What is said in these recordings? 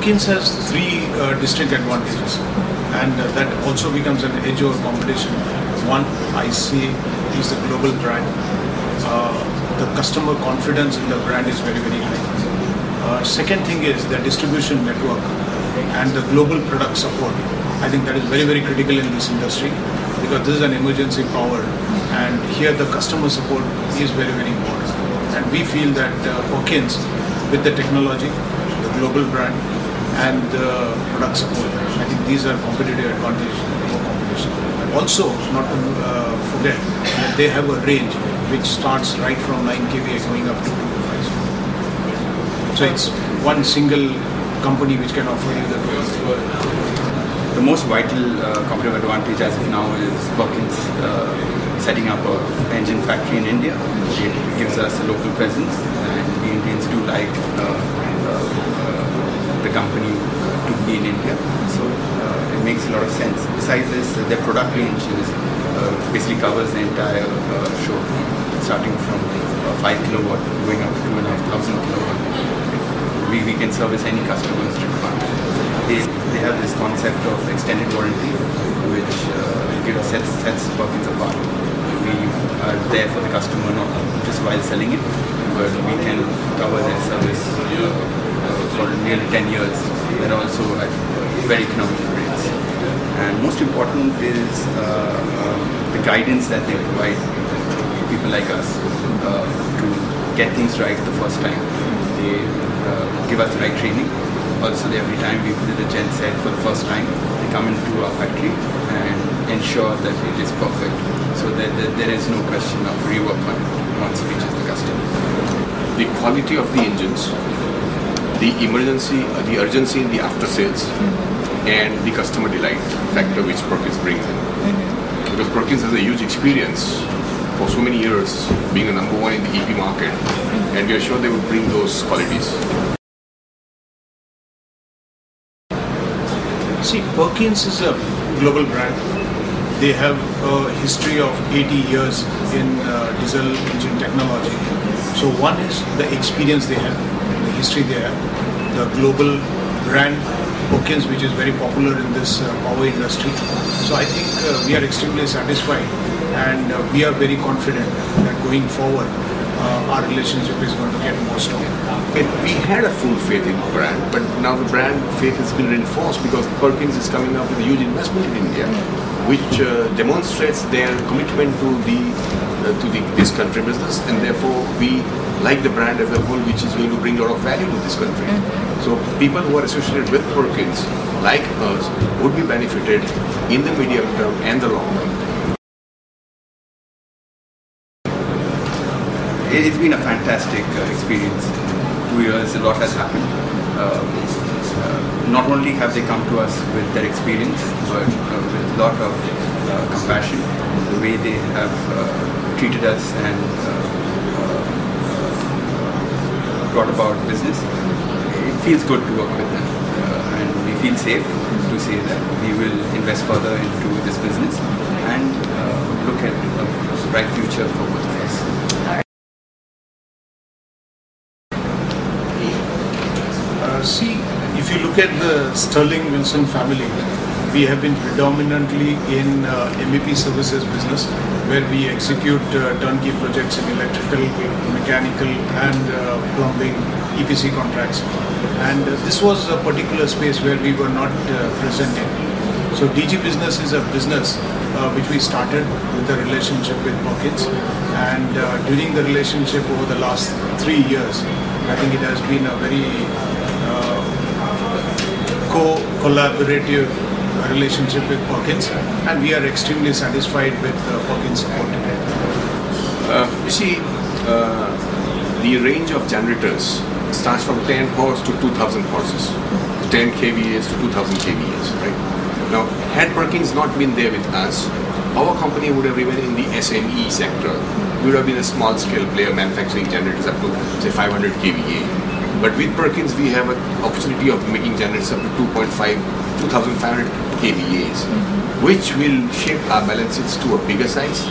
Perkins has three distinct advantages, and that also becomes an edge over competition. One, I see, is the global brand. The customer confidence in the brand is very, very high. Second thing is the distribution network and the global product support. I think that is very, very critical in this industry, because this is an emergency power, and here the customer support is very, very important. And we feel that Perkins, with the technology, the global brand, and the product support, I think these are competitive advantages over competition. Also, not to forget that they have a range which starts right from 9 kVA going up to 225. So it's one single company which can offer you the two. The most vital competitive advantage as of now is Perkins setting up an engine factory in India. It gives us a local presence, and we Indians do like the company to be in India. So it makes a lot of sense. Besides this, their product range is, basically covers the entire show, starting from 5 kilowatt going up to 2,500 kilowatt. We can service any customer's requirement. They have this concept of extended warranty, which sets Perkins apart. We are there for the customer, not just while selling it, but we can cover their service for nearly 10 years, and also at very economical rates. And most important is the guidance that they provide people like us to get things right the first time. They give us the right training. Also, every time we visit a gen set for the first time, they come into our factory and ensure that it is perfect, so that there is no question of rework on it once it reaches the customer. The quality of the engines, the urgency in the after sales, and the customer delight factor which Perkins brings in. Because Perkins has a huge experience for so many years being a number one in the EP market, and we are sure they will bring those qualities. See, Perkins is a global brand. They have a history of 80 years in diesel engine technology. So one is the experience they have, the history they have, the global brand Perkins, which is very popular in this power industry. So I think we are extremely satisfied, and we are very confident that going forward our relationship is going to get more strong. We had a full faith in the brand, but now the brand faith has been reinforced because Perkins is coming up with a huge investment in India, which demonstrates their commitment to this country business, and therefore we like the brand as a whole, which is going to bring a lot of value to this country. So people who are associated with Perkins, like us, would be benefited in the medium term and the long term. It's been a fantastic experience. 2 years, a lot has happened. Not only have they come to us with their experience, but with a lot of compassion, the way they have treated us and brought about business. It feels good to work with them, and we feel safe to say that we will invest further into this business and look at a bright future for both of us. See, if you look at the Sterling Wilson family, we have been predominantly in MEP services business, where we execute turnkey projects in electrical, mechanical, and plumbing EPC contracts. And this was a particular space where we were not present in. So DG Business is a business which we started with the relationship with Perkins, and during the relationship over the last 3 years, I think it has been a very collaborative relationship with Perkins, and we are extremely satisfied with Perkins support today. You see, the range of generators starts from 10 horse to 2,000 horses, 10 kVAs to 2,000 kVAs, right? Now, had Perkins not been there with us, our company would have remained in the SME sector. We would have been a small scale player manufacturing generators up to say 500 kVA. But with Perkins, we have an opportunity of making generators up to 2,500 kVAs, which will shape our balance sheets to a bigger size.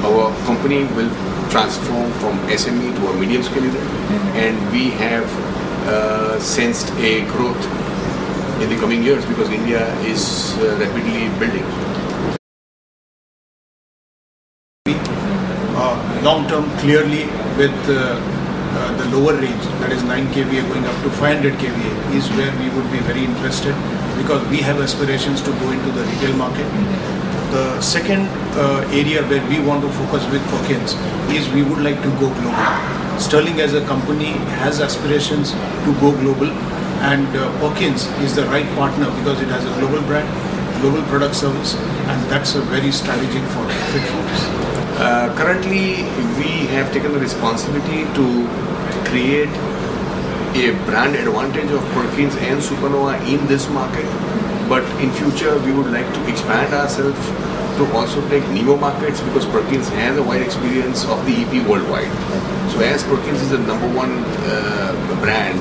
Our company will transform from SME to a medium scale unit, and we have sensed a growth in the coming years because India is rapidly building. Long term, clearly with the lower range, that is 9 kVA going up to 500 kVA, is where we would be very interested because we have aspirations to go into the retail market. The second area where we want to focus with Perkins is we would like to go global. Sterling as a company has aspirations to go global, and Perkins is the right partner because it has a global brand, global product service, and that's a very strategic fit for us. Currently, we have taken the responsibility to create a brand advantage of Perkins and Supernova in this market. But in future, we would like to expand ourselves to also take Nemo markets because Perkins has a wide experience of the EP worldwide. So as Perkins is the number one brand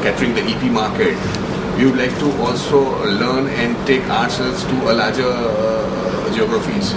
catering the EP market, we would like to also learn and take ourselves to a larger geographies.